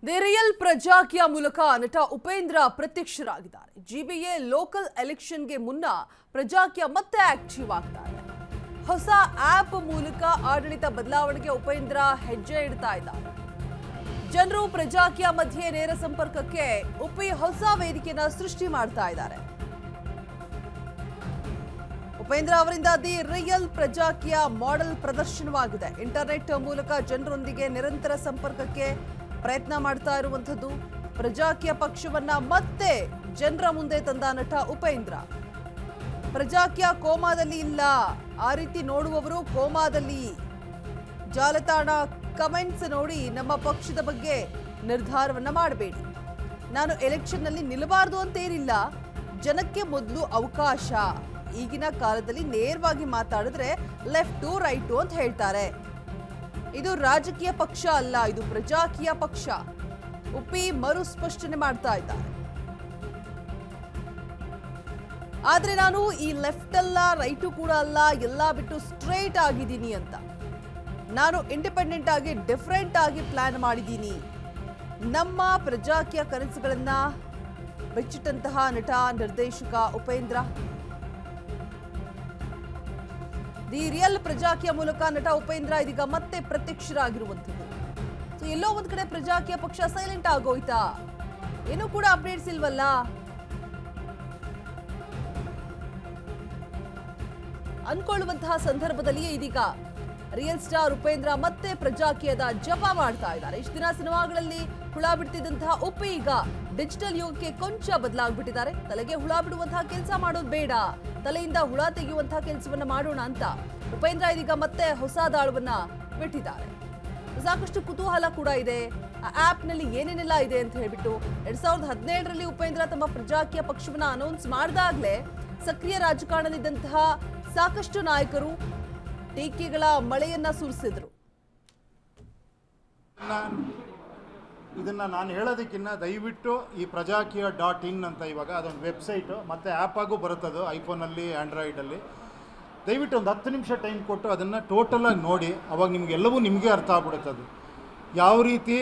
The real Prajaakeeya ಮೂಲಕ ನಟ Upendra ಪ್ರತ್ಯಕ್ಷರಾಗಿದ್ದಾರೆ. GBA local ಎಲೆಕ್ಷನ್ಗೆ ಮುನ್ನ ಪ್ರಜಾಕಿಯ ಮತ್ತೆ ಆಕ್ಟಿವ್ ಆಗ್ತಾರೆ. ಹೊಸ ಆಪ್ ಮೂಲಕ ಆಡಳಿತ ಬದಲಾವಣೆಗೆ ಉಪೇಂದ್ರ ಹೆಜ್ಜೆ ಇಡ್ತಾ ಇದ್ದಾರೆ. ಜನರು ಪ್ರಜಾಕಿಯ ಮಧ್ಯೆ ನೇರ ಸಂಪರ್ಕಕ್ಕೆ ಉಪಿ ಹೊಸ ವೇದಿಕೆಯನ್ನು ಸೃಷ್ಟಿ ಮಾಡ್ತಾ ಇದ್ದಾರೆ. ಉಪೇಂದ್ರ ಅವರಿಂದ the real Prajaakeeya model ಪ್ರದರ್ಶನವಾಗಿದೆ. Internet ಮೂಲಕ ಜನರೊಂದಿಗೆ ನಿರಂತರ ಸಂಪರ್ಕಕ್ಕೆ ಪ್ರಯತ್ನ ಮಾಡ್ತಾ ಇರುವಂತದ್ದು. ಪ್ರಜಾಕಿಯ ಪಕ್ಷವನ್ನ ಮತ್ತೆ ಜನರ ಮುಂದೆ ತಂದ ನಟ ಉಪೇಂದ್ರ. ಪ್ರಜಾಕಿಯ ಕೋಮಾದಲ್ಲಿ ಇಲ್ಲ, ಆ ರೀತಿ ನೋಡುವವರು ಕೋಮಾದಲ್ಲಿ. ಜಾಲತಾಣ ಕಮೆಂಟ್ಸ್ ನೋಡಿ ನಮ್ಮ ಪಕ್ಷದ ಬಗ್ಗೆ ನಿರ್ಧಾರವನ್ನ ಮಾಡಬೇಡಿ. ನಾನು ಎಲೆಕ್ಷನ್ ನಲ್ಲಿ ನಿಲ್ಲಬಾರದು ಅಂತೇನಿಲ್ಲ, ಜನಕ್ಕೆ ಮೊದಲು ಅವಕಾಶ. ಈಗಿನ ಕಾಲದಲ್ಲಿ ನೇರವಾಗಿ ಮಾತಾಡಿದ್ರೆ ಲೆಫ್ಟು ರೈಟು ಅಂತ ಹೇಳ್ತಾರೆ. ಇದು ರಾಜಕೀಯ ಪಕ್ಷ ಅಲ್ಲ, ಇದು ಪ್ರಜಾಕೀಯ ಪಕ್ಷ. ಉಪಿ ಮರು ಸ್ಪಷ್ಟನೆ ಮಾಡ್ತಾ ಇದ್ದಾರೆ. ಆದ್ರೆ ನಾನು ಈ ಲೆಫ್ಟ್ ಅಲ್ಲ ರೈಟು ಕೂಡ ಅಲ್ಲ, ಎಲ್ಲ ಬಿಟ್ಟು ಸ್ಟ್ರೈಟ್ ಆಗಿದ್ದೀನಿ ಅಂತ. ನಾನು ಇಂಡಿಪೆಂಡೆಂಟ್ ಆಗಿ ಡಿಫರೆಂಟ್ ಆಗಿ ಪ್ಲಾನ್ ಮಾಡಿದ್ದೀನಿ. ನಮ್ಮ ಪ್ರಜಾಕೀಯ ಕನಸುಗಳನ್ನ ಬೆಚ್ಚಿಟ್ಟಂತಹ ನಟ ನಿರ್ದೇಶಕ ಉಪೇಂದ್ರ. ದಿ ರಿಯಲ್ ಪ್ರಜಾಕಿಯ ಮೂಲಕ ನಟ ಉಪೇಂದ್ರ ಇದೀಗ ಮತ್ತೆ ಪ್ರತ್ಯಕ್ಷರಾಗಿರುವಂಥದ್ದು. ಸೊ ಎಲ್ಲೋ ಒಂದ್ ಕಡೆ ಪ್ರಜಾಕಿಯ ಪಕ್ಷ ಸೈಲೆಂಟ್ ಆಗೋಯ್ತಾ? ಏನೂ ಕೂಡ ಅಪ್ಡೇಟ್ಸ್ ಇಲ್ವಲ್ಲ. ಅನ್ಕೊಳ್ಳುವಂತಹ ಸಂದರ್ಭದಲ್ಲಿ ಇದೀಗ ರಿಯಲ್ ಸ್ಟಾರ್ ಉಪೇಂದ್ರ ಮತ್ತೆ ಪ್ರಜಾಕೀಯದ ಜಪ ಮಾಡ್ತಾ ಇದ್ದಾರೆ. ಇಷ್ಟು ದಿನ ಸಿನಿಮಾಗಳಲ್ಲಿ ಹುಳ ಬಿಡ್ತಿದ್ದಂತಹ ಉಪ್ಪಿ ಈಗ ಡಿಜಿಟಲ್ ಯುಗಕ್ಕೆ ಕೊಂಚ ಬದಲಾಗ್ಬಿಟ್ಟಿದ್ದಾರೆ. ತಲೆಗೆ ಹುಳ ಬಿಡುವಂತಹ ಕೆಲಸ ಮಾಡೋದು ಬೇಡ, ತಲೆಯಿಂದ ಹುಳ ತೆಗೆಯುವಂತಹ ಕೆಲಸವನ್ನ ಮಾಡೋಣ ಅಂತ ಉಪೇಂದ್ರ ಇದೀಗ ಮತ್ತೆ ಹೊಸ ದಾಳವನ್ನ ಬಿಟ್ಟಿದ್ದಾರೆ. ಸಾಕಷ್ಟು ಕುತೂಹಲ ಕೂಡ ಇದೆ ಆ ಆಪ್ ನಲ್ಲಿ ಏನೇನೆಲ್ಲ ಇದೆ ಅಂತ ಹೇಳ್ಬಿಟ್ಟು. 2017ರಲ್ಲಿ ಉಪೇಂದ್ರ ತಮ್ಮ ಪ್ರಜಾಕೀಯ ಪಕ್ಷವನ್ನ ಅನೌನ್ಸ್ ಮಾಡಿದಾಗ್ಲೇ ಸಕ್ರಿಯ ರಾಜಕಾರಣದಲ್ಲಿದ್ದಂತಹ ಸಾಕಷ್ಟು ನಾಯಕರು ಟೀಕೆಗಳ ಮಳೆಯನ್ನ ಸುರಿಸಿದ್ರು. ಇದನ್ನು ನಾನು ಹೇಳೋದಕ್ಕಿಂತ ದಯವಿಟ್ಟು ಈ ಪ್ರಜಾಕೀಯ.in ಅಂತ ಇವಾಗ ಅದೊಂದು ವೆಬ್ಸೈಟು ಮತ್ತು ಆ್ಯಪ್ ಆಗು ಬರುತ್ತದು ಐಫೋನಲ್ಲಿ ಆ್ಯಂಡ್ರಾಯ್ಡಲ್ಲಿ. ದಯವಿಟ್ಟು ಒಂದು 10 ನಿಮಿಷ ಟೈಮ್ ಕೊಟ್ಟು ಅದನ್ನು ಟೋಟಲಾಗಿ ನೋಡಿ, ಅವಾಗ ನಿಮಗೆಲ್ಲವೂ ನಿಮಗೆ ಅರ್ಥ ಆಗ್ಬಿಡುತ್ತೆ. ಅದು ಯಾವ ರೀತಿ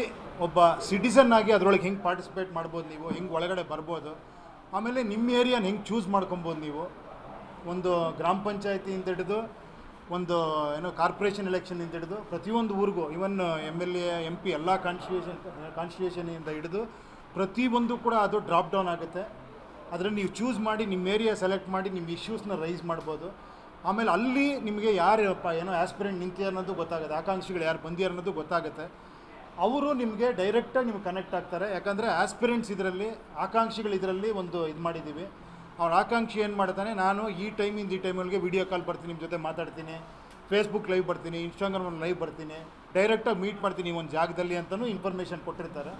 ಒಬ್ಬ ಸಿಟಿಸನ್ ಆಗಿ ಅದರೊಳಗೆ ಹೆಂಗೆ ಪಾರ್ಟಿಸಿಪೇಟ್ ಮಾಡ್ಬೋದು, ನೀವು ಹೆಂಗೆ ಒಳಗಡೆ ಬರ್ಬೋದು, ಆಮೇಲೆ ನಿಮ್ಮ ಏರಿಯಾನ ಹೆಂಗೆ ಚೂಸ್ ಮಾಡ್ಕೊಬೋದು. ನೀವು ಒಂದು ಗ್ರಾಮ ಪಂಚಾಯತಿಯಿಂದ ಹಿಡಿದು ಒಂದು ಕಾರ್ಪೊರೇಷನ್ ಎಲೆಕ್ಷನಿಂದ ಹಿಡಿದು ಪ್ರತಿಯೊಂದು ಊರಿಗೂ, ಇವನ್ MLA MP ಎಲ್ಲ ಕಾನ್ಸ್ಟಿಟ್ಯೂಷನಿಂದ ಹಿಡಿದು ಪ್ರತಿಯೊಂದು ಕೂಡ ಅದು ಡ್ರಾಪ್ ಡೌನ್ ಆಗುತ್ತೆ. ಅದರಲ್ಲಿ ನೀವು ಚೂಸ್ ಮಾಡಿ ನಿಮ್ಮ ಏರಿಯಾ ಸೆಲೆಕ್ಟ್ ಮಾಡಿ ನಿಮ್ಮ ಇಶ್ಯೂಸ್ನ ರೈಸ್ ಮಾಡ್ಬೋದು. ಆಮೇಲೆ ಅಲ್ಲಿ ನಿಮಗೆ ಯಾರು ಆಸ್ಪಿರೆಂಟ್ ನಿಂತಿದ್ದಾರೆ ಅನ್ನೋದು ಗೊತ್ತಾಗುತ್ತೆ, ಆಕಾಂಕ್ಷಿಗಳು ಯಾರು ಬಂದಿದ್ದಾರೆ ಅನ್ನೋದು ಗೊತ್ತಾಗುತ್ತೆ. ಅವರು ನಿಮಗೆ ಡೈರೆಕ್ಟಾಗಿ ನಿಮ್ಗೆ ಕನೆಕ್ಟ್ ಆಗ್ತಾರೆ. ಯಾಕಂದರೆ ಆಸ್ಪಿರೆಂಟ್ಸ್ ಇದರಲ್ಲಿ, ಆಕಾಂಕ್ಷಿಗಳು ಇದರಲ್ಲಿ ಒಂದು ಇದು ಮಾಡಿದ್ದೀವಿ. ಅವ್ರ ಆಕಾಂಕ್ಷಿ ಏನು ಮಾಡ್ತಾನೆ, ನಾನು ಈ ಟೈಮಿಂದ ಈ ಟೈಮಲ್ಲಿಗೆ ವೀಡಿಯೋ ಕಾಲ್ ಬರ್ತೀನಿ, ನಿಮ್ಮ ಜೊತೆ ಮಾತಾಡ್ತೀನಿ, ಫೇಸ್ಬುಕ್ ಲೈವ್ ಬರ್ತೀನಿ, ಇನ್ಸ್ಟಾಗ್ರಾಮ್ ಲೈವ್ ಬರ್ತೀನಿ, ಡೈರೆಕ್ಟಾಗಿ ಮೀಟ್ ಮಾಡ್ತೀನಿ ಒಂದು ಜಾಗದಲ್ಲಿ ಅಂತಲೂ ಇನ್ಫಾರ್ಮೇಷನ್ ಕೊಟ್ಟಿರ್ತಾರೆ.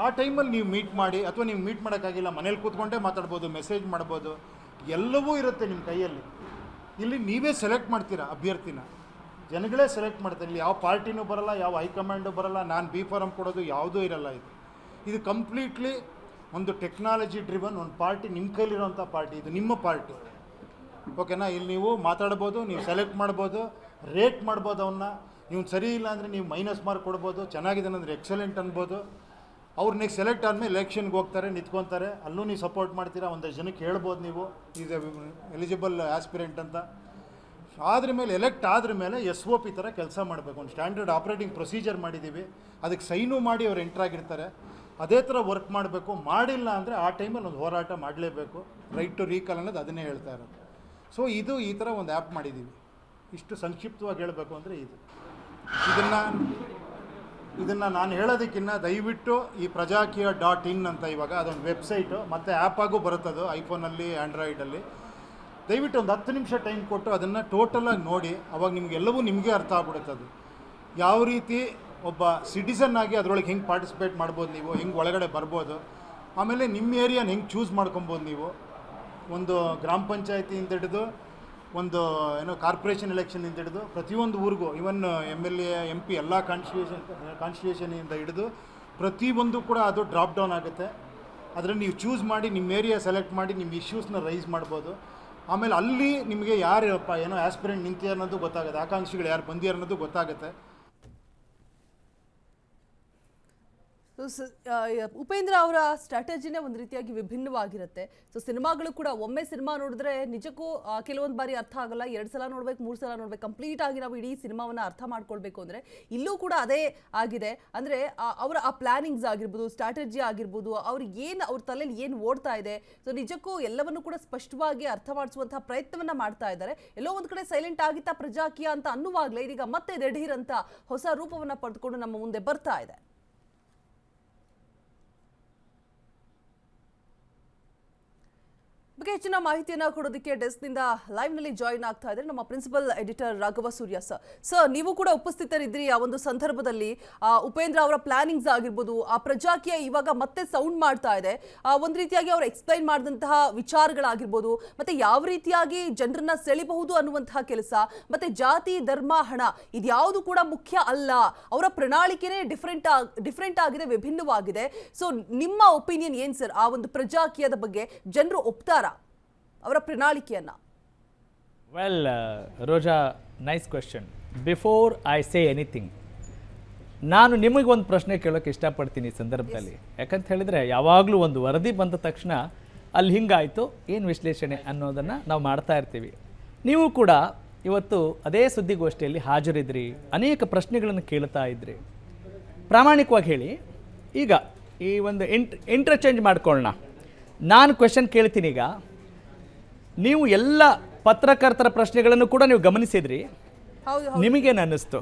ಆ ಟೈಮಲ್ಲಿ ನೀವು ಮೀಟ್ ಮಾಡಿ, ಅಥವಾ ನೀವು ಮೀಟ್ ಮಾಡೋಕ್ಕಾಗಿಲ್ಲ ಮನೇಲಿ ಕೂತ್ಕೊಂಡೇ ಮಾತಾಡ್ಬೋದು, ಮೆಸೇಜ್ ಮಾಡ್ಬೋದು, ಎಲ್ಲವೂ ಇರುತ್ತೆ ನಿಮ್ಮ ಕೈಯಲ್ಲಿ. ಇಲ್ಲಿ ನೀವೇ ಸೆಲೆಕ್ಟ್ ಮಾಡ್ತೀರಾ ಅಭ್ಯರ್ಥಿನ, ಜನಗಳೇ ಸೆಲೆಕ್ಟ್ ಮಾಡ್ತಾರೆ. ಇಲ್ಲಿ ಯಾವ ಪಾರ್ಟಿನೂ ಬರೋಲ್ಲ, ಯಾವ ಹೈಕಮಾಂಡು ಬರೋಲ್ಲ, ನಾನು ಬಿ ಫಾರಮ್ ಕೊಡೋದು ಯಾವುದೂ ಇರೋಲ್ಲ. ಇದು ಕಂಪ್ಲೀಟ್ಲಿ ಒಂದು ಟೆಕ್ನಾಲಜಿ ಡ್ರಿವನ್ ಒಂದು ಪಾರ್ಟಿ, ನಿಮ್ಮ ಕೈಲಿರೋಂಥ ಪಾರ್ಟಿ, ಇದು ನಿಮ್ಮ ಪಾರ್ಟಿ. ಓಕೆನಾ? ಇಲ್ಲಿ ನೀವು ಮಾತಾಡ್ಬೋದು, ನೀವು ಸೆಲೆಕ್ಟ್ ಮಾಡ್ಬೋದು, ರೇಟ್ ಮಾಡ್ಬೋದು ಅವನ್ನ. ನೀವು ಸರಿ ಇಲ್ಲ ಅಂದರೆ ನೀವು ಮೈನಸ್ ಮಾರ್ಕ್ ಕೊಡ್ಬೋದು, ಚೆನ್ನಾಗಿದೆ ಅಂದರೆ ಎಕ್ಸಲೆಂಟ್ ಅನ್ಬೋದು. ಅವ್ರು ನೆಕ್ಸ್ಟ್ ಸೆಲೆಕ್ಟ್ ಆದಮೇಲೆ ಎಲೆಕ್ಷನ್ಗೆ ಹೋಗ್ತಾರೆ, ನಿಂತ್ಕೊತಾರೆ, ಅಲ್ಲೂ ನೀವು ಸಪೋರ್ಟ್ ಮಾಡ್ತೀರಾ. ಒಂದಷ್ಟು ಜನಕ್ಕೆ ಹೇಳ್ಬೋದು ನೀವು ಇದು ಎಲಿಜಿಬಲ್ ಆಸ್ಪಿರೆಂಟ್ ಅಂತ. ಆದ್ರ ಮೇಲೆ ಎಲೆಕ್ಟ್ ಆದ್ರ ಮೇಲೆ SOP ಥರ ಕೆಲಸ ಮಾಡಬೇಕು. ಒಂದು ಸ್ಟ್ಯಾಂಡರ್ಡ್ ಆಪ್ರೇಟಿಂಗ್ ಪ್ರೊಸೀಜರ್ ಮಾಡಿದ್ದೀವಿ, ಅದಕ್ಕೆ ಸೈನು ಮಾಡಿ ಅವ್ರು ಎಂಟ್ರಾಗಿರ್ತಾರೆ. ಅದೇ ಥರ ವರ್ಕ್ ಮಾಡಬೇಕು. ಮಾಡಿಲ್ಲ ಅಂದರೆ ಆ ಟೈಮಲ್ಲಿ ಒಂದು ಹೋರಾಟ ಮಾಡಲೇಬೇಕು. ರೈಟ್ ಟು ರೀಕಾಲ್ ಅನ್ನೋದು ಅದನ್ನೇ ಹೇಳ್ತಾ ಇರೋದು. ಸೊ ಇದು ಈ ಥರ ಒಂದು ಆ್ಯಪ್ ಮಾಡಿದ್ದೀವಿ. ಇಷ್ಟು ಸಂಕ್ಷಿಪ್ತವಾಗಿ ಹೇಳಬೇಕು ಅಂದರೆ ಇದನ್ನು ನಾನು ಹೇಳೋದಕ್ಕಿಂತ ದಯವಿಟ್ಟು ಈ ಪ್ರಜಾಕೀಯ.in ಅಂತ ಇವಾಗ ಅದೊಂದು ವೆಬ್ಸೈಟು ಮತ್ತು ಆ್ಯಪ್ ಆಗು ಬರುತ್ತದು ಐಫೋನಲ್ಲಿ ಆ್ಯಂಡ್ರಾಯ್ಡಲ್ಲಿ. ದಯವಿಟ್ಟು ಒಂದು 10 ನಿಮಿಷ ಟೈಮ್ ಕೊಟ್ಟು ಅದನ್ನು ಟೋಟಲಾಗಿ ನೋಡಿ, ಅವಾಗ ನಿಮಗೆಲ್ಲವೂ ನಿಮಗೆ ಅರ್ಥ ಆಗ್ಬಿಡುತ್ತೆ. ಅದು ಯಾವ ರೀತಿ ಒಬ್ಬ ಸಿಟಿಸನ್ ಆಗಿ ಅದರೊಳಗೆ ಹೆಂಗೆ ಪಾರ್ಟಿಸಿಪೇಟ್ ಮಾಡ್ಬೋದು, ನೀವು ಹೆಂಗೆ ಒಳಗಡೆ ಬರ್ಬೋದು, ಆಮೇಲೆ ನಿಮ್ಮ ಏರಿಯಾನ ಹೆಂಗೆ ಚೂಸ್ ಮಾಡ್ಕೊಬೋದು. ನೀವು ಒಂದು ಗ್ರಾಮ ಪಂಚಾಯತಿಯಿಂದ ಹಿಡಿದು ಒಂದು ಕಾರ್ಪೊರೇಷನ್ ಎಲೆಕ್ಷನಿಂದ ಹಿಡಿದು ಪ್ರತಿಯೊಂದು ಊರಿಗೂ, ಇವನ್ MLA MP ಎಲ್ಲ ಕಾನ್ಸ್ಟಿಟ್ಯೂಷನಿಂದ ಹಿಡಿದು ಪ್ರತಿಯೊಂದು ಕೂಡ ಅದು ಡ್ರಾಪ್ ಡೌನ್ ಆಗುತ್ತೆ. ಅದರಲ್ಲಿ ನೀವು ಚೂಸ್ ಮಾಡಿ ನಿಮ್ಮ ಏರಿಯಾ ಸೆಲೆಕ್ಟ್ ಮಾಡಿ ನಿಮ್ಮ ಇಶ್ಯೂಸ್ನ ರೈಸ್ ಮಾಡ್ಬೋದು. ಆಮೇಲೆ ಅಲ್ಲಿ ನಿಮಗೆ ಯಾರು ಆಸ್ಪಿರೆಂಟ್ ನಿಂತಿದ್ದಾರೆ ಅನ್ನೋದು ಗೊತ್ತಾಗುತ್ತೆ, ಆಕಾಂಕ್ಷಿಗಳು ಯಾರು ಬಂದಿದ್ದಾರೆ ಅನ್ನೋದು ಗೊತ್ತಾಗುತ್ತೆ. ಉಪೇಂದ್ರ ಅವರ ಸ್ಟ್ರಾಟಜಿನೇ ಒಂದು ರೀತಿಯಾಗಿ ವಿಭಿನ್ನವಾಗಿರುತ್ತೆ. ಸೊ ಸಿನಿಮಾಗಳು ಕೂಡ ಒಮ್ಮೆ ಸಿನಿಮಾ ನೋಡಿದ್ರೆ ನಿಜಕ್ಕೂ ಕೆಲವೊಂದು ಬಾರಿ ಅರ್ಥ ಆಗಲ್ಲ, 2 ಸಲ ನೋಡ್ಬೇಕು, 3 ಸಲ ನೋಡ್ಬೇಕು, ಕಂಪ್ಲೀಟ್ ಆಗಿ ನಾವು ಇಡೀ ಸಿನಿಮಾವನ್ನ ಅರ್ಥ ಮಾಡ್ಕೊಳ್ಬೇಕು ಅಂದ್ರೆ ಇಲ್ಲೂ ಕೂಡ ಅದೇ ಆಗಿದೆ. ಅಂದ್ರೆ ಅವರ ಆ ಪ್ಲಾನಿಂಗ್ಸ್ ಆಗಿರ್ಬೋದು, ಸ್ಟ್ರಾಟಜಿ ಆಗಿರ್ಬೋದು, ಅವ್ರ ತಲೆಯಲ್ಲಿ ಏನು ಓಡ್ತಾ ಇದೆ, ಸೊ ನಿಜಕ್ಕೂ ಎಲ್ಲವನ್ನು ಕೂಡ ಸ್ಪಷ್ಟವಾಗಿ ಅರ್ಥ ಮಾಡಿಸುವಂತಹ ಪ್ರಯತ್ನವನ್ನ ಮಾಡ್ತಾ ಇದ್ದಾರೆ. ಎಲ್ಲೋ ಒಂದ್ ಕಡೆ ಸೈಲೆಂಟ್ ಆಗಿತ್ತ ಪ್ರಜಾಕೀಯ ಅಂತ ಅನ್ನುವಾಗ್ಲೇ ಇದೀಗ ಮತ್ತೆ ದಿಢೀರ್ ಅಂತ ಹೊಸ ರೂಪವನ್ನ ಪಡೆದುಕೊಂಡು ನಮ್ಮ ಮುಂದೆ ಬರ್ತಾ ಇದೆ. ಬಗ್ಗೆ ಹೆಚ್ಚಿನ ಮಾಹಿತಿಯನ್ನ ಕೊಡೋದಕ್ಕೆ ಡೆಸ್ಕ್ನಿಂದ ಲೈವ್ ನಲ್ಲಿ ಜಾಯಿನ್ ಆಗ್ತಾ ಇದ್ದಾರೆ ನಮ್ಮ ಪ್ರಿನ್ಸಿಪಲ್ ಎಡಿಟರ್ ರಾಘವ ಸೂರ್ಯ ಸರ್. ನೀವು ಕೂಡ ಉಪಸ್ಥಿತರಿದ್ರಿ ಆ ಒಂದು ಸಂದರ್ಭದಲ್ಲಿ. ಉಪೇಂದ್ರ ಅವರ ಪ್ಲಾನಿಂಗ್ಸ್ ಆಗಿರ್ಬೋದು, ಆ ಪ್ರಜಾಕೀಯ ಇವಾಗ ಮತ್ತೆ ಸೌಂಡ್ ಮಾಡ್ತಾ ಇದೆ. ಒಂದು ರೀತಿಯಾಗಿ ಅವರು ಎಕ್ಸ್ಪ್ಲೈನ್ ಮಾಡಿದಂತಹ ವಿಚಾರಗಳಾಗಿರ್ಬೋದು, ಮತ್ತೆ ಯಾವ ರೀತಿಯಾಗಿ ಜನರನ್ನ ಸೆಳಿಬಹುದು ಅನ್ನುವಂತಹ ಕೆಲಸ, ಮತ್ತೆ ಜಾತಿ, ಧರ್ಮ, ಹಣ ಇದ್ಯಾವುದು ಕೂಡ ಮುಖ್ಯ ಅಲ್ಲ, ಅವರ ಪ್ರಣಾಳಿಕೆನೇ ಡಿಫ್ರೆಂಟ್ ಆಗಿದೆ, ವಿಭಿನ್ನವಾಗಿದೆ. ಸೊ ನಿಮ್ಮ ಒಪಿನಿಯನ್ ಏನ್ ಸರ್ ಆ ಒಂದು ಪ್ರಜಾಕೀಯದ ಬಗ್ಗೆ? ಜನರು ಒಪ್ತಾರ ಅವರ ಪ್ರಣಾಳಿಕೆಯನ್ನ? Well Roja, nice question. Before I say anything, ನಾನು ನಿಮಗೊಂದು ಪ್ರಶ್ನೆ ಕೇಳೋಕೆ ಇಷ್ಟಪಡ್ತೀನಿ ಈ ಸಂದರ್ಭದಲ್ಲಿ. ಯಾಕಂತ ಹೇಳಿದರೆ ಯಾವಾಗಲೂ ಒಂದು ವರದಿ ಬಂದ ತಕ್ಷಣ ಅಲ್ಲಿ ಹಿಂಗಾಯಿತು, ಏನು ವಿಶ್ಲೇಷಣೆ ಅನ್ನೋದನ್ನು ನಾವು ಮಾಡ್ತಾ ಇರ್ತೀವಿ. ನೀವು ಕೂಡ ಇವತ್ತು ಅದೇ ಸುದ್ದಿಗೋಷ್ಠಿಯಲ್ಲಿ ಹಾಜರಿದ್ರಿ, ಅನೇಕ ಪ್ರಶ್ನೆಗಳನ್ನು ಕೇಳ್ತಾ ಇದ್ರಿ. ಪ್ರಾಮಾಣಿಕವಾಗಿ ಹೇಳಿ, ಈಗ ಈ ಒಂದು ಇಂಟರ್ಚೇಂಜ್ ಮಾಡ್ಕೊಳ್ಳೋಣ. ನಾನು ಕ್ವೆಶನ್ ಕೇಳ್ತೀನಿ. ಈಗ ನೀವು ಎಲ್ಲ ಪತ್ರಕರ್ತರ ಪ್ರಶ್ನೆಗಳನ್ನು ಕೂಡ ನೀವು ಗಮನಿಸಿದ್ರಿ, ನಿಮಗೇನು ಅನ್ನಿಸ್ತು?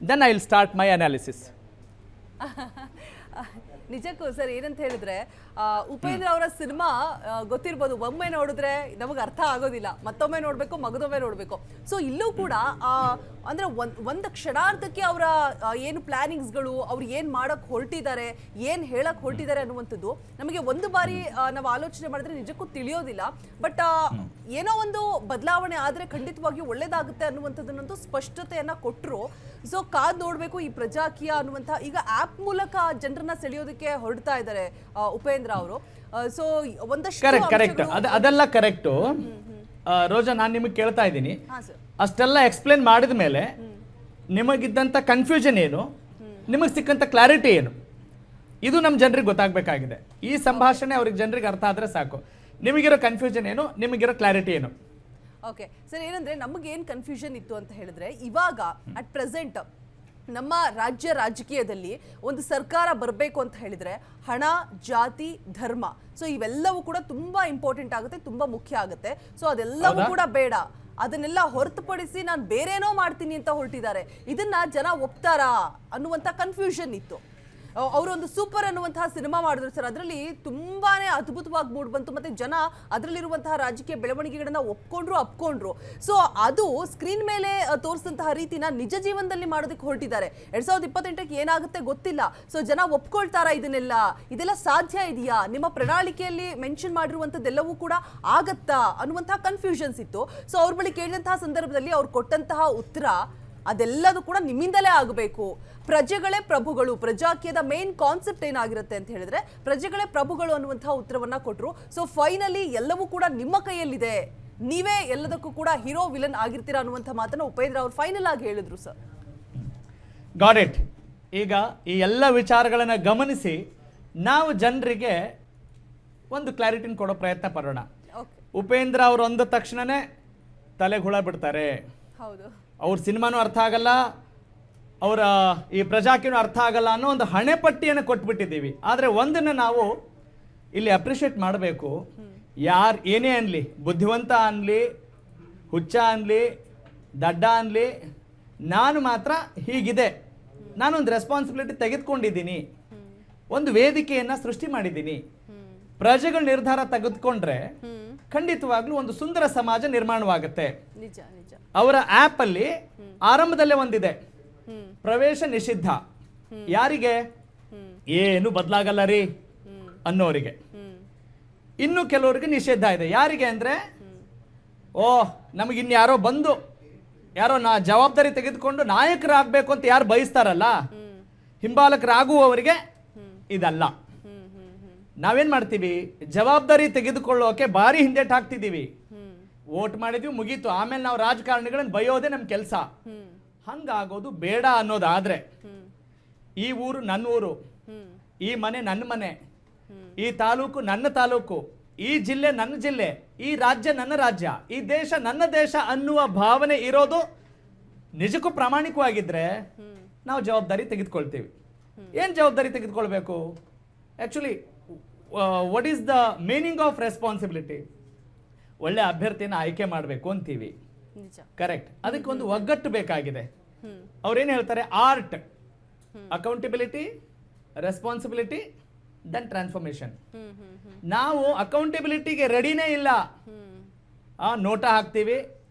Then I will start my analysis. ನಿಜಕ್ಕೂ ಸರ್, ಏನಂತ ಹೇಳಿದ್ರೆ ಉಪೇಂದ್ರ ಅವರ ಸಿನಿಮಾ ಗೊತ್ತಿರ್ಬೋದು, ಒಮ್ಮೆ ನೋಡಿದ್ರೆ ನಮಗೆ ಅರ್ಥ ಆಗೋದಿಲ್ಲ, ಮತ್ತೊಮ್ಮೆ ನೋಡ್ಬೇಕು, ಮಗದೊಮ್ಮೆ ನೋಡ್ಬೇಕು. ಸೊ ಇಲ್ಲೂ ಕೂಡ ಅಂದ್ರೆ ಒಂದು ಕ್ಷಣಾರ್ಧಕ್ಕೆ ಅವರ ಏನು ಪ್ಲಾನಿಂಗ್ಸ್ಗಳು, ಅವ್ರು ಏನು ಮಾಡಕ್ ಹೊರಟಿದ್ದಾರೆ, ಏನು ಹೇಳಕ್ ಹೊರಟಿದ್ದಾರೆ ಅನ್ನುವಂಥದ್ದು ನಮಗೆ ಒಂದು ಬಾರಿ ನಾವು ಆಲೋಚನೆ ಮಾಡಿದ್ರೆ ನಿಜಕ್ಕೂ ತಿಳಿಯೋದಿಲ್ಲ. ಬಟ್ ಏನೋ ಒಂದು ಬದಲಾವಣೆ ಆದ್ರೆ ಖಂಡಿತವಾಗಿಯೂ ಒಳ್ಳೇದಾಗುತ್ತೆ ಅನ್ನುವಂಥದ್ದನ್ನಂತೂ ಸ್ಪಷ್ಟತೆಯನ್ನ ಕೊಟ್ಟರು. ಸೊ ಕಾದ್ ನೋಡ್ಬೇಕು ಈ ಪ್ರಜಾಕೀಯ ಅನ್ನುವಂಥ. ಈಗ ಆಪ್ ಮೂಲಕ ಜನರನ್ನ ಸೆಳೆಯೋದಕ್ಕೆ ಹೊರಡ್ತಾ ಇದ್ದಾರೆ ಉಪೇಂದ್ರ ಅವರು. ಸೊ ಒಂದಷ್ಟು ಕರೆಕ್ಟ್, ಅದೆಲ್ಲ ಕರೆಕ್ಟು. ರೋಜಾ, ನಾನು ನಿಮಗೆ ಕೇಳ್ತಾ ಇದ್ದೀನಿ, ಅಷ್ಟೆಲ್ಲ ಎಕ್ಸ್ಪ್ಲೇನ್ ಮಾಡಿದ ಮೇಲೆ ನಿಮಗಿದ್ದಂಥ ಕನ್ಫ್ಯೂಷನ್ ಏನು, ನಿಮಗೆ ಸಿಕ್ಕಂಥ ಕ್ಲಾರಿಟಿ ಏನು, ಇದು ನಮ್ಮ ಜನರಿಗೆ ಗೊತ್ತಾಗಬೇಕಾಗಿದೆ. ಈ ಸಂಭಾಷಣೆ ಅವ್ರಿಗೆ ಜನರಿಗೆ ಅರ್ಥ ಆದರೆ ಸಾಕು. ನಿಮಗಿರೋ ಕನ್ಫ್ಯೂಷನ್ ಏನು, ನಿಮಗಿರೋ ಕ್ಲಾರಿಟಿ ಏನು? ಓಕೆ ಸರ್, ಏನಂದ್ರೆ ನಮಗೇನು ಕನ್ಫ್ಯೂಷನ್ ಇತ್ತು ಅಂತ ಹೇಳಿದ್ರೆ, ಇವಾಗ ಅಟ್ ಪ್ರೆಸೆಂಟ್ ನಮ್ಮ ರಾಜಕೀಯದಲ್ಲಿ ಒಂದು ಸರ್ಕಾರ ಬರಬೇಕು ಅಂತ ಹೇಳಿದ್ರೆ ಹಣ, ಜಾತಿ, ಧರ್ಮ, ಸೊ ಇವೆಲ್ಲವೂ ಕೂಡ ತುಂಬಾ ಇಂಪಾರ್ಟೆಂಟ್ ಆಗುತ್ತೆ, ತುಂಬಾ ಮುಖ್ಯ ಆಗುತ್ತೆ. ಸೊ ಅದೆಲ್ಲವೂ ಕೂಡ ಬೇಡ, ಅದನ್ನೆಲ್ಲ ಹೊರತುಪಡಿಸಿ ನಾನು ಬೇರೇನೋ ಮಾಡ್ತೀನಿ ಅಂತ ಹೊರಟಿದ್ದಾರೆ. ಇದನ್ನ ಜನ ಒಪ್ತಾರಾ ಅನ್ನುವಂಥ ಕನ್ಫ್ಯೂಷನ್ ಇತ್ತು. ಅವರೊಂದು ಸೂಪರ್ ಅನ್ನುವಂತಹ ಸಿನಿಮಾ ಮಾಡಿದ್ರು ಸರ್, ಅದರಲ್ಲಿ ತುಂಬಾನೇ ಅದ್ಭುತವಾಗಿ ಮೂಡ್ ಬಂತು, ಮತ್ತೆ ಜನ ಅದರಲ್ಲಿರುವಂತಹ ರಾಜಕೀಯ ಬೆಳವಣಿಗೆಗಳನ್ನ ಅಪ್ಕೊಂಡ್ರು. ಸೊ ಅದು ಸ್ಕ್ರೀನ್ ಮೇಲೆ ತೋರಿಸಿದಂತಹ ರೀತಿನ ನಿಜ ಜೀವನದಲ್ಲಿ ಮಾಡೋದಕ್ಕೆ ಹೊರಟಿದ್ದಾರೆ. 2028ಕ್ಕೆ ಏನಾಗುತ್ತೆ ಗೊತ್ತಿಲ್ಲ. ಸೊ ಜನ ಒಪ್ಕೊಳ್ತಾರಾ ಇದೆಲ್ಲ ಸಾಧ್ಯ ಇದೆಯಾ, ನಿಮ್ಮ ಪ್ರಣಾಳಿಕೆಯಲ್ಲಿ ಮೆನ್ಷನ್ ಮಾಡಿರುವಂತದ್ದೆಲ್ಲವೂ ಕೂಡ ಆಗತ್ತಾ ಅನ್ನುವಂತಹ ಕನ್ಫ್ಯೂಷನ್ಸ್ ಇತ್ತು. ಸೊ ಅವ್ರ ಬಳಿ ಕೇಳಿದಂತಹ ಸಂದರ್ಭದಲ್ಲಿ ಅವ್ರು ಕೊಟ್ಟಂತಹ ಉತ್ತರ ಅದೆಲ್ಲದೂ ಕೂಡ ನಿಮ್ಮಿಂದಲೇ ಆಗಬೇಕು. ಪ್ರಜೆಗಳೇ ಪ್ರಭುಗಳು, ಪ್ರಜಾಕೀಯದ ಮೇನ್ ಕಾನ್ಸೆಪ್ಟ್ ಏನಾಗಿರುತ್ತೆ ಅಂತ ಹೇಳಿದ್ರೆ ಪ್ರಜೆಗಳೇ ಪ್ರಭುಗಳು ಅನ್ನುವಂತಹ ಉತ್ತರವನ್ನ ಕೊಟ್ಟರು. ಸೊ ಫೈನಲಿ ಎಲ್ಲವೂ ಕೂಡ ನಿಮ್ಮ ಕೈಯಲ್ಲಿದೆ, ನೀವೇ ಎಲ್ಲದಕ್ಕೂ ಕೂಡ ಹೀರೋ ವಿಲನ್ ಆಗಿರ್ತೀರಾ ಅನ್ನುವಂಥ ಮಾತನ್ನ ಉಪೇಂದ್ರ ಅವರು ಫೈನಲ್ ಆಗಿ ಹೇಳಿದ್ರು ಸರ್. Got it. ಈಗ ಈ ಎಲ್ಲ ವಿಚಾರಗಳನ್ನು ಗಮನಿಸಿ ನಾವು ಜನರಿಗೆ ಒಂದು ಕ್ಲಾರಿಟಿನ ಕೊಡೋ ಪ್ರಯತ್ನ ಪಡೋಣ. ಉಪೇಂದ್ರ ಅವರು ಅಂದ ತಕ್ಷಣನೇ ತಲೆಗೆ ಹುಳ ಬಿಡ್ತಾರೆ. ಹೌದು, ಅವ್ರ ಸಿನಿಮಾನೂ ಅರ್ಥ ಆಗಲ್ಲ, ಅವರ ಈ ಪ್ರಜಾಕಿನೂ ಅರ್ಥ ಆಗಲ್ಲ ಅನ್ನೋ ಒಂದು ಹಣೆಪಟ್ಟಿಯನ್ನು ಕೊಟ್ಬಿಟ್ಟಿದ್ದೀವಿ. ಆದರೆ ಒಂದನ್ನು ನಾವು ಇಲ್ಲಿ ಅಪ್ರಿಷಿಯೇಟ್ ಮಾಡಬೇಕು. ಯಾರು ಏನೇ ಅನ್ನಲಿ, ಬುದ್ಧಿವಂತ ಅನ್ನಲಿ, ಹುಚ್ಚ ಅನ್ನಲಿ, ದಡ್ಡ ಅನ್ನಲಿ, ನಾನು ಮಾತ್ರ ಹೀಗಿದೆ, ನಾನೊಂದು ರೆಸ್ಪಾನ್ಸಿಬಿಲಿಟಿ ತೆಗೆದುಕೊಂಡಿದ್ದೀನಿ, ಒಂದು ವೇದಿಕೆಯನ್ನು ಸೃಷ್ಟಿ ಮಾಡಿದ್ದೀನಿ. ಪ್ರಜೆಗಳ ನಿರ್ಧಾರ ತೆಗೆದುಕೊಂಡ್ರೆ ಖಂಡಿತವಾಗ್ಲೂ ಒಂದು ಸುಂದರ ಸಮಾಜ ನಿರ್ಮಾಣವಾಗುತ್ತೆ. ಅವರ ಆಪ್ ಅಲ್ಲಿ ಆರಂಭದಲ್ಲೇ ಒಂದಿದೆ, ಪ್ರವೇಶ ನಿಷಿದ್ಧ. ಯಾರಿಗೆ? ಏನು ಬದಲಾಗಲ್ಲ ರೀ ಅನ್ನೋರಿಗೆ. ಇನ್ನು ಕೆಲವರಿಗೆ ನಿಷೇಧ ಇದೆ. ಯಾರಿಗೆ ಅಂದ್ರೆ, ನಮಗಿನ್ಯಾರೋ ಬಂದು ಯಾರೋ ಜವಾಬ್ದಾರಿ ತೆಗೆದುಕೊಂಡು ನಾಯಕರಾಗಬೇಕು ಅಂತ ಯಾರು ಬಯಸ್ತಾರಲ್ಲ, ಹಿಂಬಾಲಕರಾಗುವವರಿಗೆ ಇದಲ್ಲ. ನಾವೇನ್ ಮಾಡ್ತೀವಿ, ಜವಾಬ್ದಾರಿ ತೆಗೆದುಕೊಳ್ಳೋಕೆ ಭಾರಿ ಹಿಂದೇಟ್ ಹಾಕ್ತಿದ್ದೀವಿ. ವೋಟ್ ಮಾಡಿದ್ವಿ, ಮುಗೀತು, ಆಮೇಲೆ ನಾವು ರಾಜಕಾರಣಿಗಳನ್ನ ಬಯೋದೇ ನಮ್ ಕೆಲಸ. ಹಂಗಾಗೋದು ಬೇಡ ಅನ್ನೋದಾದ್ರೆ, ಈ ಊರು ನನ್ನ ಊರು, ಈ ಮನೆ ನನ್ನ ಮನೆ, ಈ ತಾಲೂಕು ನನ್ನ ತಾಲೂಕು, ಈ ಜಿಲ್ಲೆ ನನ್ನ ಜಿಲ್ಲೆ, ಈ ರಾಜ್ಯ ನನ್ನ ರಾಜ್ಯ, ಈ ದೇಶ ನನ್ನ ದೇಶ ಅನ್ನುವ ಭಾವನೆ ಇರೋದು ನಿಜಕ್ಕೂ ಪ್ರಾಮಾಣಿಕವಾಗಿದ್ರೆ ನಾವು ಜವಾಬ್ದಾರಿ ತೆಗೆದುಕೊಳ್ತೀವಿ. ಏನು ಜವಾಬ್ದಾರಿ ತೆಗೆದುಕೊಳ್ಬೇಕು? Actually what is the meaning of responsibility? ಒಳ್ಳೆ ಅಭ್ಯರ್ಥಿನ ಆಯ್ಕೆ ಮಾಡಬೇಕು ಅಂತೀವಿ, ನಿಜ. ಕರೆಕ್ಟ್. ಅದಕ್ಕೆ ಒಂದು ಒಗ್ಗಟ್ಟು ಬೇಕಾಗಿದೆ. ಅವ್ರೇನು ಹೇಳ್ತಾರೆ? Art, accountability, responsibility, then transformation. ನಾವು ಅಕೌಂಟಬಿಲಿಟಿಗೆ ರೆಡಿನೇ ಇಲ್ಲ. ನೋಟ ಹಾಕ್ತೀವಿ,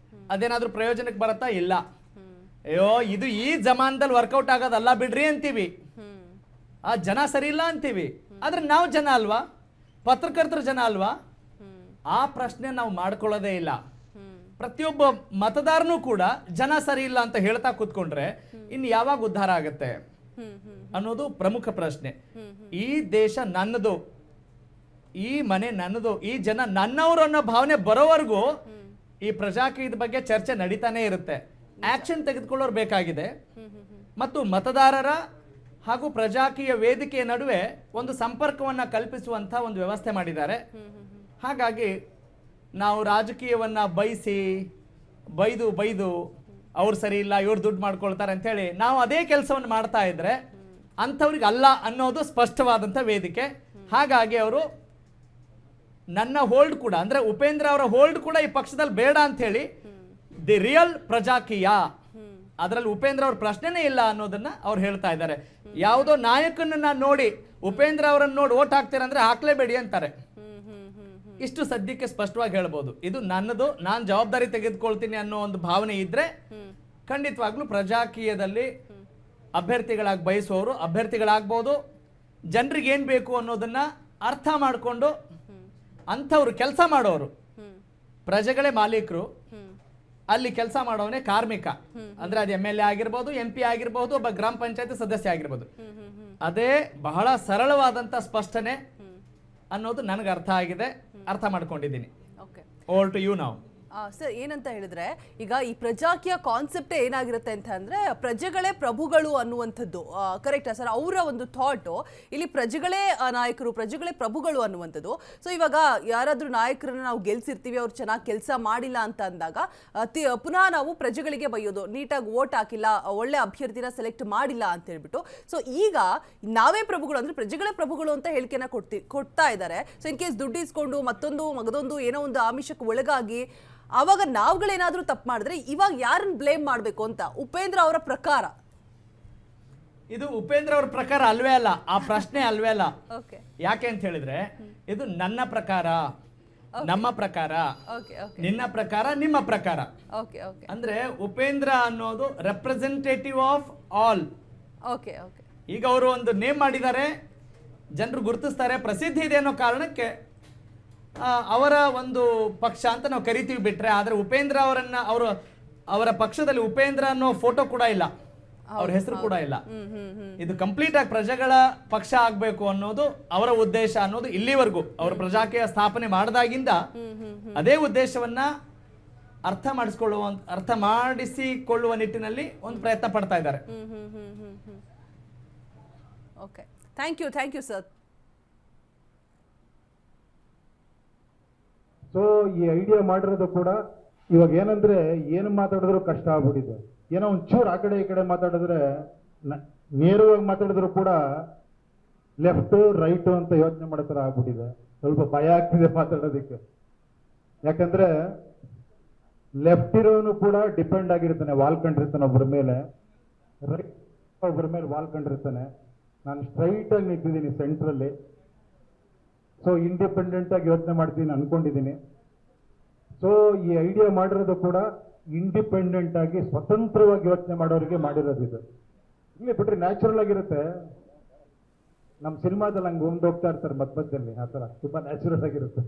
ಅದೇನಾದ್ರೂ ಪ್ರಯೋಜನಕ್ಕೆ ಬರುತ್ತಾ? ಇಲ್ಲ. ಅಯ್ಯೋ ಇದು ಈ ಜಮಾನದಲ್ಲಿ ವರ್ಕೌಟ್ ಆಗೋದಲ್ಲ ಬಿಡ್ರಿ ಅಂತೀವಿ. ಆ ಜನ ಸರಿ ಇಲ್ಲ ಅಂತೀವಿ. ಆದ್ರೆ ನಾವು ಜನ ಅಲ್ವಾ? ಪತ್ರಕರ್ತರು ಜನ ಅಲ್ವಾ? ಆ ಪ್ರಶ್ನೆ ನಾವು ಮಾಡ್ಕೊಳ್ಳೋದೇ ಇಲ್ಲ. ಪ್ರತಿಯೊಬ್ಬ ಮತದಾರನೂ ಕೂಡ ಜನ ಸರಿ ಇಲ್ಲ ಅಂತ ಹೇಳ್ತಾ ಕೂತ್ಕೊಂಡ್ರೆ ಇನ್ನು ಯಾವಾಗ ಉದ್ಧಾರ ಆಗತ್ತೆ ಅನ್ನೋದು ಪ್ರಮುಖ ಪ್ರಶ್ನೆ. ಈ ದೇಶ ನನ್ನದು, ಈ ಮನೆ ನನ್ನದು, ಈ ಜನ ನನ್ನವರು ಅನ್ನೋ ಭಾವನೆ ಬರೋವರೆಗೂ ಈ ಪ್ರಜಾಕೀಯದ ಬಗ್ಗೆ ಚರ್ಚೆ ನಡೀತಾನೆ ಇರುತ್ತೆ. ಆಕ್ಷನ್ ತೆಗೆದುಕೊಳ್ಳೋರು ಬೇಕಾಗಿದೆ. ಮತ್ತು ಮತದಾರರ ಹಾಗೂ ಪ್ರಜಾಕೀಯ ವೇದಿಕೆಯ ನಡುವೆ ಒಂದು ಸಂಪರ್ಕವನ್ನ ಕಲ್ಪಿಸುವಂತ ಒಂದು ವ್ಯವಸ್ಥೆ ಮಾಡಿದ್ದಾರೆ. ಹಾಗಾಗಿ ನಾವು ರಾಜಕೀಯವನ್ನ ಬೈದು ಅವ್ರು ಸರಿ ಇಲ್ಲ, ಇವ್ರು ದುಡ್ಡು ಮಾಡ್ಕೊಳ್ತಾರೆ ಅಂತ ಹೇಳಿ ನಾವು ಅದೇ ಕೆಲಸವನ್ನು ಮಾಡ್ತಾ ಇದ್ರೆ ಅಂಥವ್ರಿಗೆ ಅಲ್ಲ ಅನ್ನೋದು ಸ್ಪಷ್ಟವಾದಂಥ ವೇದಿಕೆ. ಹಾಗಾಗಿ ಅವರು ನನ್ನ ಹೋಲ್ಡ್ ಕೂಡ, ಅಂದ್ರೆ ಉಪೇಂದ್ರ ಅವರ ಹೋಲ್ಡ್ ಕೂಡ ಈ ಪಕ್ಷದಲ್ಲಿ ಬೇಡ ಅಂತ ಹೇಳಿ ದಿ ರಿಯಲ್ ಪ್ರಜಾಕೀಯ, ಅದರಲ್ಲಿ ಉಪೇಂದ್ರ ಅವ್ರ ಪ್ರಶ್ನೆನೇ ಇಲ್ಲ ಅನ್ನೋದನ್ನ ಅವ್ರು ಹೇಳ್ತಾ ಇದ್ದಾರೆ. ಯಾವುದೋ ನಾಯಕನನ್ನ ನೋಡಿ ಉಪೇಂದ್ರ ಅವರನ್ನ ನೋಡಿ ಓಟ್ ಹಾಕ್ತೀರ ಅಂದ್ರೆ ಹಾಕ್ಲೇಬೇಡಿ ಅಂತಾರೆ. ಇಷ್ಟು ಸದ್ಯಕ್ಕೆ ಸ್ಪಷ್ಟವಾಗಿ ಹೇಳ್ಬೋದು. ಇದು ನನ್ನದು, ನಾನು ಜವಾಬ್ದಾರಿ ತೆಗೆದುಕೊಳ್ತೀನಿ ಅನ್ನೋ ಒಂದು ಭಾವನೆ ಇದ್ರೆ ಖಂಡಿತವಾಗ್ಲೂ ಪ್ರಜಾಕೀಯದಲ್ಲಿ ಅಭ್ಯರ್ಥಿಗಳಾಗಿ ಬಯಸುವವರು ಅಭ್ಯರ್ಥಿಗಳಾಗ್ಬೋದು. ಜನರಿಗೆ ಏನ್ ಬೇಕು ಅನ್ನೋದನ್ನ ಅರ್ಥ ಮಾಡಿಕೊಂಡು ಅಂಥವ್ರು ಕೆಲಸ ಮಾಡೋರು, ಪ್ರಜೆಗಳೇ ಮಾಲೀಕರು, ಅಲ್ಲಿ ಕೆಲಸ ಮಾಡೋವನೇ ಕಾರ್ಮಿಕ. ಅಂದ್ರೆ ಅದು MLA ಆಗಿರ್ಬೋದು, MP ಆಗಿರ್ಬೋದು, ಒಬ್ಬ ಗ್ರಾಮ ಪಂಚಾಯತ್ ಸದಸ್ಯ ಆಗಿರ್ಬೋದು. ಅದೇ ಬಹಳ ಸರಳವಾದಂತ ಸ್ಪಷ್ಟನೆ ಅನ್ನೋದು ನನಗೆ ಅರ್ಥ ಆಗಿದೆ, ಅರ್ಥ ಮಾಡ್ಕೊಂಡಿದ್ದೀನಿ. Over to you now. Sir, ಏನಂತ ಹೇಳಿದ್ರೆ ಈಗ ಈ ಪ್ರಜಾಕೀಯ ಕಾನ್ಸೆಪ್ಟ್ ಏನಾಗಿರುತ್ತೆ ಅಂತ ಅಂದ್ರೆ ಪ್ರಜೆಗಳೇ ಪ್ರಭುಗಳು ಅನ್ನುವಂಥದ್ದು. ಕರೆಕ್ಟಾ ಸರ್? ಅವರ ಒಂದು ಥಾಟ್ ಇಲ್ಲಿ ಪ್ರಜೆಗಳೇ ನಾಯಕರು, ಪ್ರಜೆಗಳೇ ಪ್ರಭುಗಳು ಅನ್ನುವಂಥದ್ದು. ಸೊ ಇವಾಗ ಯಾರಾದ್ರೂ ನಾಯಕರನ್ನ ನಾವು ಗೆಲ್ಸಿರ್ತೀವಿ, ಅವ್ರು ಚೆನ್ನಾಗಿ ಕೆಲಸ ಮಾಡಿಲ್ಲ ಅಂತ ಅಂದಾಗ ಪುನಃ ನಾವು ಪ್ರಜೆಗಳಿಗೆ ಬೈಯೋದು, ನೀಟಾಗಿ ವೋಟ್ ಹಾಕಿಲ್ಲ, ಒಳ್ಳೆ ಅಭ್ಯರ್ಥಿನ ಸೆಲೆಕ್ಟ್ ಮಾಡಿಲ್ಲ ಅಂತ ಹೇಳ್ಬಿಟ್ಟು. ಸೊ ಈಗ ನಾವೇ ಪ್ರಭುಗಳು ಅಂದ್ರೆ ಪ್ರಜೆಗಳೇ ಪ್ರಭುಗಳು ಅಂತ ಹೇಳಿಕೆನ ಕೊಡ್ತಾ ಇದ್ದಾರೆ. ಸೊ ಇನ್ ಕೇಸ್ ದುಡ್ಡು ಇಸ್ಕೊಂಡು ಮಗದೊಂದು ಏನೋ ಒಂದು ಆಮಿಷಕ್ಕೆ ಒಳಗಾಗಿ ಆವಾಗ ನಾವುಗಳೇನಾದ್ರೂ ತಪ್ಪು ಮಾಡಿದ್ರೆ ಇವಾಗ ಯಾರನ್ನ ಬ್ಲೇಮ್ ಮಾಡಬೇಕು ಅಂತ ಉಪೇಂದ್ರ ಅವರ ಪ್ರಕಾರ? ಇದು ಉಪೇಂದ್ರ ಅವರ ಪ್ರಕಾರ ಅಲ್ವೇ ಅಲ್ಲ, ಆ ಪ್ರಶ್ನೆ ಅಲ್ವೇ ಅಲ್ಲ. ಯಾಕೆ ಅಂತ ಹೇಳಿದ್ರೆ ಇದು ನನ್ನ ಪ್ರಕಾರ, ನಮ್ಮ ಪ್ರಕಾರ, ನಿನ್ನ ಪ್ರಕಾರ, ನಿಮ್ಮ ಪ್ರಕಾರ. ಅಂದ್ರೆ ಉಪೇಂದ್ರ ಅನ್ನೋದು ರೆಪ್ರೆಸೆಂಟೇಟಿವ್ ಆಫ್ ಆಲ್. ಈಗ ಅವರು ಒಂದು ನೇಮ್ ಮಾಡಿದ್ದಾರೆ, ಜನರು ಗುರುತಿಸ್ತಾರೆ, ಪ್ರಸಿದ್ಧಿ ಇದೆ ಅನ್ನೋ ಕಾರಣಕ್ಕೆ ಅವರ ಒಂದು ಪಕ್ಷ ಅಂತ ನಾವು ಕರಿತೀವಿ ಬಿಟ್ರೆ, ಆದ್ರೆ ಉಪೇಂದ್ರ ಅವರನ್ನ ಅವರ ಪಕ್ಷದಲ್ಲಿ ಉಪೇಂದ್ರ ಅನ್ನೋ ಫೋಟೋ ಕೂಡ ಇಲ್ಲ, ಅವ್ರ ಹೆಸರು ಕೂಡ ಇಲ್ಲ. ಇದು ಕಂಪ್ಲೀಟ್ ಆಗಿ ಪ್ರಜೆಗಳ ಪಕ್ಷ ಆಗ್ಬೇಕು ಅನ್ನೋದು ಅವರ ಉದ್ದೇಶ ಅನ್ನೋದು ಇಲ್ಲಿವರೆಗೂ ಅವರು ಪ್ರಜಾಕೀಯ ಸ್ಥಾಪನೆ ಮಾಡಿದಾಗಿಂದ ಅದೇ ಉದ್ದೇಶವನ್ನ ಅರ್ಥ ಮಾಡಿಸಿಕೊಳ್ಳುವ ನಿಟ್ಟಿನಲ್ಲಿ ಒಂದು ಪ್ರಯತ್ನ ಪಡ್ತಾ ಇದ್ದಾರೆ. Okay, thank you sir. So ಈ ಐಡಿಯಾ ಮಾಡಿರೋದು ಕೂಡ ಇವಾಗ ಏನಂದ್ರೆ ಏನು ಮಾತಾಡಿದ್ರು ಕಷ್ಟ ಆಗ್ಬಿಟ್ಟಿದೆ. ಏನೋ ಒಂಚೂರು ಆ ಕಡೆ ಈ ಕಡೆ ಮಾತಾಡಿದ್ರೆ, ನೇರವಾಗಿ ಮಾತಾಡಿದ್ರು ಕೂಡ ಲೆಫ್ಟ್ ರೈಟ್ ಅಂತ ಯೋಚನೆ ಮಾಡೋ ಥರ ಆಗ್ಬಿಟ್ಟಿದೆ. ಸ್ವಲ್ಪ ಭಯ ಆಗ್ತಿದೆ ಮಾತಾಡೋದಕ್ಕೆ. ಯಾಕಂದ್ರೆ ಲೆಫ್ಟ್ ಇರೋನು ಕೂಡ ಡಿಪೆಂಡ್ ಆಗಿರ್ತಾನೆ, ವಾಲ್ಕೊಂಡಿರ್ತಾನೆ ಒಬ್ಬರ ಮೇಲೆ, ರೈಟ್ ಒಬ್ಬರ ಮೇಲೆ ವಾಲ್ಕೊಂಡಿರ್ತಾನೆ. ನಾನು ಸ್ಟ್ರೈಟ್ ಆಗಿ ನಿಂತಿದ್ದೀನಿ ಸೆಂಟ್ರಲ್ಲಿ. ಸೊ ಇಂಡಿಪೆಂಡೆಂಟ್ ಆಗಿ ಯೋಚನೆ ಮಾಡ್ತೀನಿ ಅನ್ಕೊಂಡಿದ್ದೀನಿ. ಸೊ ಈ ಐಡಿಯಾ ಮಾಡಿರೋದು ಕೂಡ ಇಂಡಿಪೆಂಡೆಂಟ್ ಆಗಿ ಸ್ವತಂತ್ರವಾಗಿ ಯೋಚನೆ ಮಾಡೋರಿಗೆ ಮಾಡಿರೋದು. ಇದು ಇಲ್ಲಿ ಬಿಟ್ರೆ ನ್ಯಾಚುರಲ್ ಆಗಿರುತ್ತೆ. ನಮ್ಮ ಸಿನಿಮಾದಲ್ಲಿ ಹಂಗೆ ಹೋಗ್ತಾ ಇರ್ತಾರೆ ಮಧ್ಯದಲ್ಲಿ, ಆ ಥರ ತುಂಬಾ ನ್ಯಾಚುರಲ್ ಆಗಿರುತ್ತೆ.